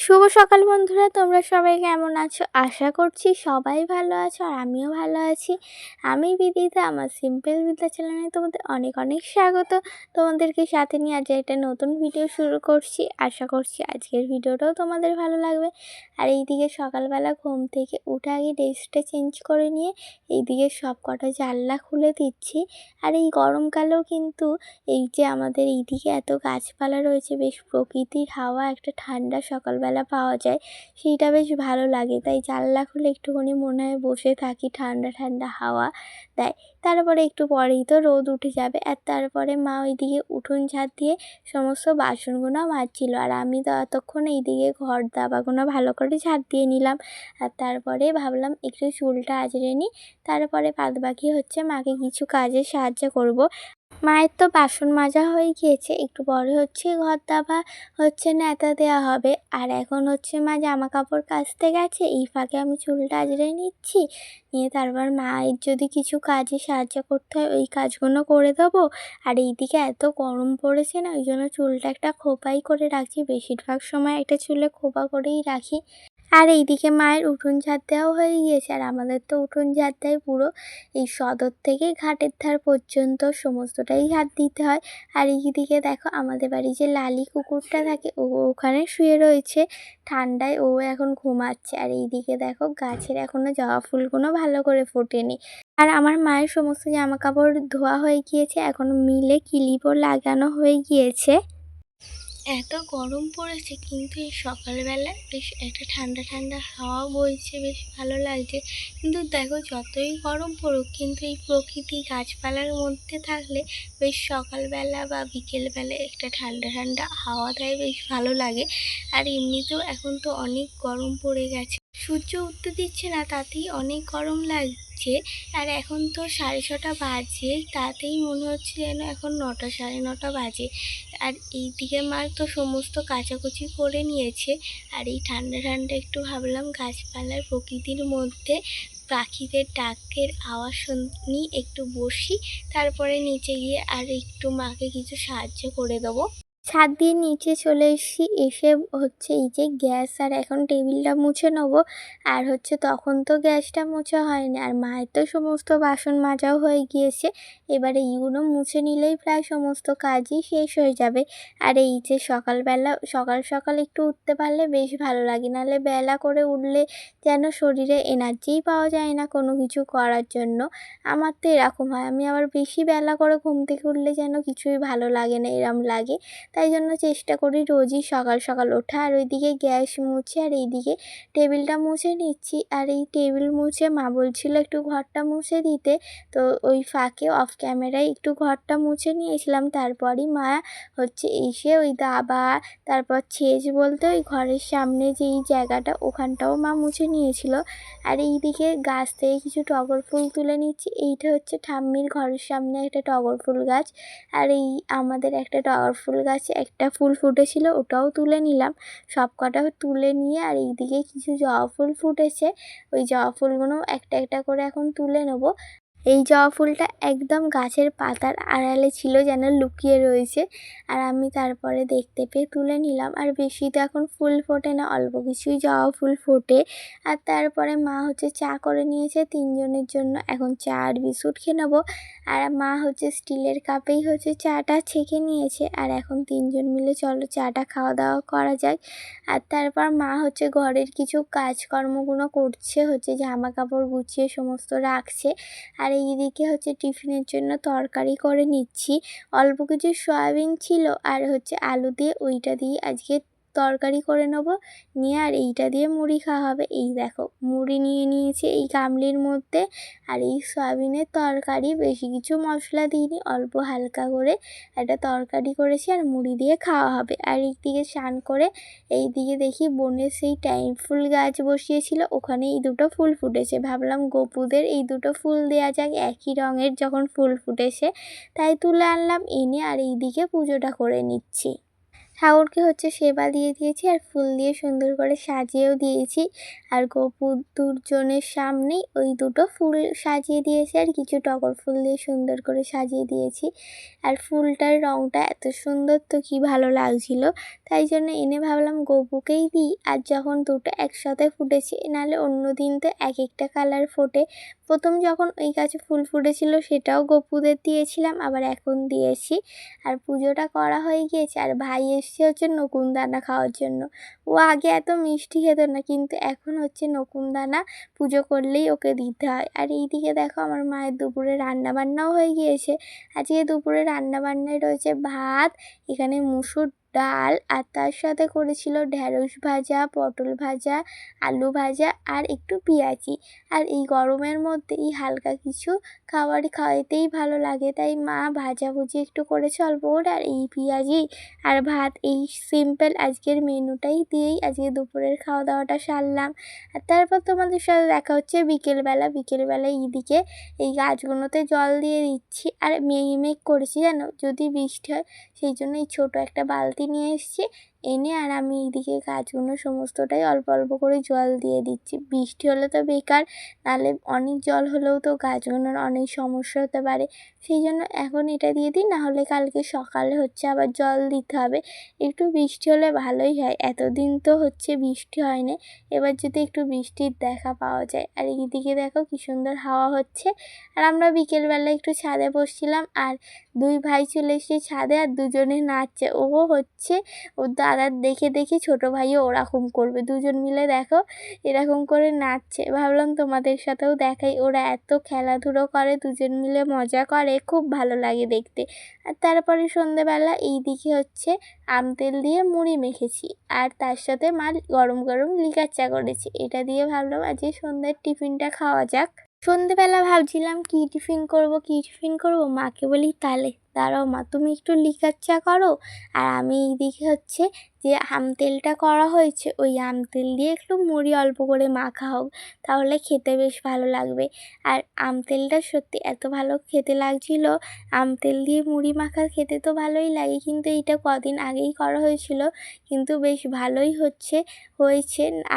শুভ সকাল বন্ধুরা, তোমরা সবাই কেমন আছো? আশা করছি সবাই ভালো আছো আর আমিও ভালো আছি। আমি বিদিতা, আমার সিম্পল বিদ্যা চ্যানেলে তোমাদের অনেক অনেক স্বাগত। তোমাদেরকে সাথে নিয়ে আজ একটা নতুন ভিডিও শুরু করছি। আশা করছি আজকের ভিডিওটাও তোমাদের ভালো লাগবে। আর এইদিকে সকালবেলা ঘুম থেকে উঠে আগে ড্রেসটা চেঞ্জ করে নিয়ে এইদিকে সব কটা জানলা খুলে দিচ্ছি। আর এই গরমকালেও কিন্তু এই যে আমাদের এইদিকে এত গাছপালা রয়েছে, বেশ প্রকৃতির হাওয়া একটা ঠান্ডা সকালবেলা পাওয়া যায়, সেইটা বেশ ভালো লাগে। তাই জানলা খুলে একটুখানি মনে হয় বসে থাকি, ঠান্ডা ঠান্ডা হাওয়া দেয়। তারপরে একটু পরেই তো রোদ উঠে যাবে। আর তারপরে মা ওইদিকে উঠোন ঝাড় দিয়ে সমস্ত বাসনগুলো মাজছিল, আর আমি ততক্ষণ এইদিকে ঘর দাবাগুলো ভালো করে ঝাড় দিয়ে নিলাম। আর তারপরে ভাবলাম একটু চুলটা আঁচড়ে নিই, তারপরে বাদবাকি হচ্ছে মাকে কিছু কাজে সাহায্য করব। মায়ের তো বাসন মাজা হয়ে গিয়েছে, একটু পরে হচ্ছে ঘর দাবা ন্যাতা দেওয়া হবে। আর এখন হচ্ছে মা জামা কাপড় কাচতে গেছে, এই ফাঁকে আমি চুলটা আঁচড়ে নিচ্ছি, নিয়ে তারপর মায়ের যদি কিছু কাজে সাহায্য করতে হয় ওই কাজগুলো করে দেবো। আর এইদিকে এত গরম পড়েছে না, ওই জন্য চুলটা একটা খোপাই করে রাখছি, বেশিরভাগ সময় একটা চুলে খোপা করেই রাখি। আর এইদিকে মায়ের উঠোন ঝাড় দেওয়াও হয়ে গিয়েছে। আর আমাদের তো উঠোন ঝাড় দেয় পুরো এই সদর থেকে ঘাটের ধার পর্যন্ত সমস্তটাই ঝাড় দিতে হয়। আর এইদিকে দেখো আমাদের বাড়ি যে লালি কুকুরটা থাকে ও ওখানে শুয়ে রয়েছে ঠান্ডায়, ও এখন ঘুমাচ্ছে। আর এইদিকে দেখো গাছের এখনও জবা ফুলগুলো ভালো করে ফোটেনি। আর আমার মায়ের সমস্ত জামা কাপড় ধোয়া হয়ে গিয়েছে, এখন মিলে ক্লিপও লাগানো হয়ে গিয়েছে। এত গরম পড়েছে কিন্তু এই সকালবেলা বেশ একটা ঠান্ডা ঠান্ডা হাওয়া বইছে, বেশ ভালো লাগছে। কিন্তু দেখো যতই গরম পড়ুক কিন্তু এই প্রকৃতি গাছপালার মধ্যে থাকলে বেশ সকালবেলা বা বিকেলবেলা একটা ঠান্ডা ঠান্ডা হাওয়া দেয়, বেশ ভালো লাগে। আর এমনিতেও এখন তো অনেক গরম পড়ে গেছে, সূর্য উঠতে দিচ্ছে না, তাতেই অনেক গরম লাগছে। আর এখন তো 6:30 বাজে, তাতেই মনে হচ্ছে যেন এখন 9টা 9:30 বাজে। আর এইদিকে মা তো সমস্ত কাচাকুচি করে নিয়েছে। আর এই ঠান্ডা ঠান্ডা একটু ভাবলাম গাছপালার প্রকৃতির মধ্যে পাখিদের ডাকের আওয়াজ শুনি, একটু বসি, তারপরে নিচে গিয়ে আর একটু মাকে কিছু সাহায্য করে দেবো। ছাদ দিয়ে নিচে চলে এসেছি, এসে এই যে গ্যাস আর এখন টেবিলটা মুছে নেবো। আর তখন তো গ্যাসটা মোছা হয়নি, আর মায়ের তো সমস্ত বাসন মাজাও হয়ে গিয়েছে। এবারে এইগুলো মুছে নিলেই প্রায় সমস্ত কাজই শেষ হয়ে যাবে। আর এই যে সকালবেলা সকাল সকাল একটু উঠতে পারলে বেশ ভালো লাগে, নাহলে বেলা করে উঠলে যেন শরীরে এনার্জিই পাওয়া যায় না কোনো কিছু করার জন্য। আমার তো এরকম হয়, আমি আবার বেশি বেলা করে ঘুম থেকে উঠলে যেন কিছুই ভালো লাগে না, এরম লাগে। তাই জন্য চেষ্টা করি রোজই সকাল সকাল ওঠা। আর ওইদিকে গ্যাস মুছে আর এইদিকে টেবিলটা মুছে নিচ্ছি। আর এই টেবিল মুছে মা বলছিল একটু ঘরটা মুছে দিতে, তো ওই ফাঁকে অফ ক্যামেরায় একটু ঘরটা মুছে নিয়েছিলাম। তারপরই মা এসে ওই দাবা, তারপর ছেঁচ বলতে ওই ঘরের সামনে যে এই জায়গাটা ওখানটাও মা মুছে নিয়েছিল। আর এইদিকে গাছ থেকে কিছু টগর ফুল তুলে নিচ্ছি। এইটা ঠাম্মির ঘরের সামনে একটা টগর ফুল গাছ। আর এই আমাদের একটা টগর ফুল গাছে একটা ফুল ফুটেছিল, ওটাও তুলে নিলাম। সব কটা তুলে নিয়ে আর এইদিকে কিছু জবা ফুল ফুটেছে, ওই জবা ফুলগুলো একটা একটা করে এখন তুলে নেবো। এই জবা ফুলটা একদম গাছের পাতার আড়ালে ছিল, যেন লুকিয়ে রয়েছে। আর আমি তারপরে দেখতে পেয়ে তুলে নিলাম। আর বেশি তো এখন ফুল ফোটে না, অল্প কিছুই জবা ফুল ফোটে। আর তারপরে মা চা করে নিয়েছে 3 জনের জন্য, এখন চা আর বিস্কুট খেয়ে নেবো। আর মা স্টিলের কাপেই চাটা ছেঁকে নিয়েছে। আর এখন 3 জন মিলে চলো চাটা খাওয়া দাওয়া করা যাক। আর তারপর মা ঘরের কিছু কাজকর্মগুলো করছে, জামা কাপড় গুছিয়ে সমস্ত রাখছে। আর এইদিকে টিফিনের জন্য তরকারি করে নিচ্ছি। অল্প কিছু সয়াবিন ছিল আর আলু দিয়ে, ওইটা দিয়ে আজকে তরকারি করে নেবো। নিয়ে আর এইটা দিয়ে মুড়ি খাওয়া হবে। এই দেখো মুড়ি নিয়ে নিয়েছি এই গামলির মধ্যে। আর এই সয়াবিনের তরকারি, বেশি কিছু মশলা দিইনি, অল্প হালকা করে একটা তরকারি করেছি আর মুড়ি দিয়ে খাওয়া হবে। আর এইদিকে স্নান করে এইদিকে দেখি বোনের সেই টাইম ফুল গাছ বসিয়েছিল, ওখানে এই দুটো ফুল ফুটেছে। ভাবলাম গোপুদের এই দুটো ফুল দেওয়া যাক, একই রঙের যখন ফুল ফুটেছে, তাই তুলে আনলাম, এনে আর এইদিকে পুজোটা করে নিচ্ছি। ঠাকুরকে হচ্ছে সেবা দিয়ে দিয়েছি আর ফুল দিয়ে সুন্দর করে সাজিয়েও দিয়েছি। আর গোপুর দুজনের সামনেই ওই দুটো ফুল সাজিয়ে দিয়েছি আর কিছু টগর ফুল দিয়ে সুন্দর করে সাজিয়ে দিয়েছি। আর ফুলটার রঙটা এত সুন্দর তো কি ভালো লাগছিল, তাই জন্য এনে ভাবলাম গোপুকেই দিই। আর যখন দুটো একসাথে ফুটেছে, নাহলে অন্য দিন তো এক একটা কালার ফোটে। প্রথম যখন ওই গাছে ফুল ফুটেছিল সেটাও গোপুদের দিয়েছিলাম, আবার এখন দিয়েছি। আর পুজোটা করা হয়ে গিয়েছে আর ভাই এসছে হচ্ছে নকুনদানা খাওয়ার জন্য। ও আগে এত মিষ্টি খেত না, কিন্তু এখন হচ্ছে নকুনদানা পুজো করলেই ওকে দিতে হয়। আর এইদিকে দেখো আমার মায়ের দুপুরে রান্নাবান্নাও হয়ে গিয়েছে। আজকে দুপুরে রান্নাবান্নায় রয়েছে ভাত, এখানে মুসুর ডাল, আর তার সাথে করেছিল ঢ্যাঁড়স ভাজা, পটল ভাজা, আলু ভাজা আর একটু পেঁয়াজি। আর এই গরমের মধ্যে এই হালকা কিছু খাবার খাওয়াইতেই ভালো লাগে, তাই মা ভাজাভুজি একটু করেছে অল্প করে, আর এই পেঁয়াজি আর ভাত, এই সিম্পল আজকের মেনুটাই দিয়েই আজকে দুপুরের খাওয়া দাওয়াটা সারলাম। আর তারপর তোমাদের সাথে দেখা হচ্ছে বিকেলবেলায় এইদিকে এই গাছগুলোতে জল দিয়ে দিচ্ছি। আর মেঘ করেছি জানো, যদি বৃষ্টি হয় সেই জন্য এই ছোটো একটা বালতি নিয়ে এসেছি, এনে আর আমি এইদিকে গাছগুলো সমস্তটাই অল্প অল্প করে জল দিয়ে দিচ্ছি। বৃষ্টি হলে তো বেকার, নাহলে অনেক জল হলেও তো গাছগুলোর অনেক সমস্যা হতে পারে, সেই জন্য এখন এটা দিয়ে দিই, নাহলে কালকে সকালে হচ্ছে আবার জল দিতে হবে। একটু বৃষ্টি হলে ভালোই হয়, এতদিন তো হচ্ছে বৃষ্টি হয়নি, এবার যদি একটু বৃষ্টির দেখা পাওয়া যায়। আর এইদিকে দেখো কি সুন্দর হাওয়া হচ্ছে। আর আমরা বিকেলবেলা একটু ছাদে বসছিলাম, আর দুই ভাই চলে এসেছে ছাদে আর দুজনে নাচছে। ও হচ্ছে ওর দাদার দেখে দেখে ছোটো ভাইও ওরকম করবে, দুজন মিলে দেখো এরকম করে নাচছে। ভাবলাম তোমাদের সাথেও দেখাই, ওরা এত খেলাধুলো করে, দুজন মিলে মজা করে, খুব ভালো লাগে দেখতে। আর তারপরে সন্ধেবেলা এইদিকে হচ্ছে আম তেল দিয়ে মুড়ি মেখেছি, আর তার সাথে মা গরম গরম লিকার চা করেছি। এটা দিয়ে ভাবলাম আজকে সন্ধ্যার টিফিনটা খাওয়া যাক। সন্ধেবেলা ভাবছিলাম কী টিফিন করব, মাকে বলি তাহলে দাঁড়াও মা, তুমি একটু লিকার চা করো, আর আমি এইদিকে হচ্ছে যে আম তেলটা করা হয়েছে ওই আম তেল দিয়ে একটু মুড়ি অল্প করে মাখা হোক, তাহলে খেতে বেশ ভালো লাগবে। আর আম তেলটা সত্যি এত ভালো খেতে লাগছিল, আম তেল দিয়ে মুড়ি মাখা খেতে তো ভালোই লাগে, কিন্তু এইটা কদিন আগেই করা হয়েছিল, কিন্তু বেশ ভালোই হয়েছে।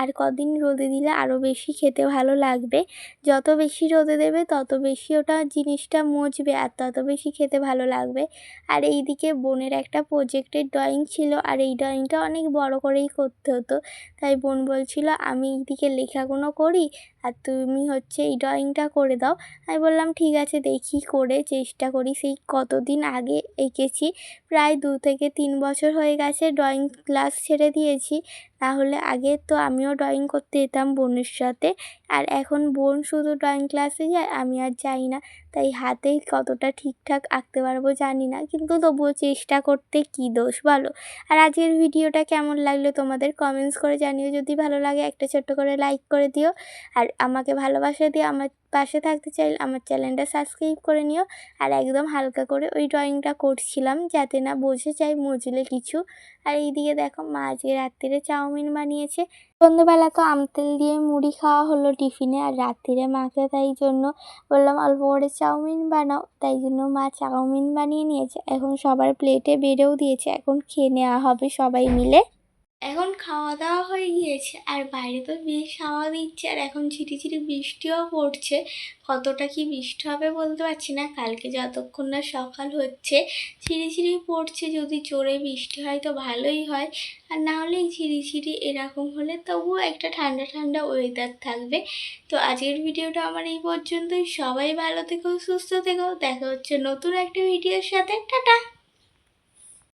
আর কদিন রোদে দিলে আরও বেশি খেতে ভালো লাগবে। যত বেশি রোদে দেবে তত বেশি ওটা জিনিসটা মজবে আর তত বেশি খেতে ভালো লাগবে। আর এইদিকে বোনের একটা প্রজেক্টের ড্রয়িং ছিল, আর এই ড্রয়িংটা অনেক বড় করেই করতে হতো, তাই বোন বলছিল আমি এইদিকে লেখাগুলো করি আর তুমি হচ্ছে এই ড্রয়িংটা করে দাও। আমি বললাম ঠিক আছে, দেখি করে চেষ্টা করি। সেই কতদিন আগে এঁকেছি, প্রায় 2 থেকে 3 বছর হয়ে গেছে ড্রয়িং ক্লাস ছেড়ে দিয়েছি, তাহলে আগে তো আমিও ড্রয়িং করতে যেতাম বোনের সাথে। আর এখন বোন শুধু ড্রয়িং ক্লাসে যায়, আমি আর যাই না, তাই হাতে কতটা ঠিকঠাক আঁকতে পারবো জানি না, কিন্তু তবুও চেষ্টা করতে কী দোষ বলো। আর আজকের ভিডিওটা কেমন লাগলো তোমাদের কমেন্টস করে জানিও, যদি ভালো লাগে একটা ছোট্ট করে লাইক করে দিও। আর আমাকে ভালোবাসা দিয়ে আমার পাশে থাকতে চাইলে আমার চ্যানেলটা সাবস্ক্রাইব করে নিও। আর একদম হালকা করে ওই ড্রয়িংটা করছিলাম, যাতে না বোঝে যায় মুছলে কিছু। আর এইদিকে দেখো মা আজকে রাত্রিরে চাউমিন বানিয়েছে। সন্ধ্যেবেলা তো আম তেল দিয়ে মুড়ি খাওয়া হলো টিফিনে, আর রাত্রিরে মাকে তাই জন্য বললাম অল্প করে চাউমিন বানাও, তাই জন্য মা চাউমিন বানিয়ে নিয়েছে। এখন সবার প্লেটে বেড়েও দিয়েছে, এখন খেয়ে নেওয়া হবে সবাই মিলে। এখন খাওয়া দাওয়া হয়ে গিয়েছে, আর বাইরে তো বেশ হাওয়া দিচ্ছে, আর এখন ঝিরিঝিরি বৃষ্টিও পড়ছে। কতটা কি বৃষ্টি হবে বলতে পারছি না, কালকে যতক্ষণ না সকাল হচ্ছে ঝিরিঝিরি পড়ছে, যদি জোরে বৃষ্টি হয় তো ভালোই হয়, আর না হলে ঝিরিঝিরি এরকম হলে তবুও একটা ঠান্ডা ঠান্ডা ওয়েদার থাকবে। তো আজকের ভিডিওটা আমার এই পর্যন্তই। সবাই ভালো থেকো, সুস্থ থেকো, দেখা হচ্ছে নতুন একটা ভিডিওর সাথে। টাটা।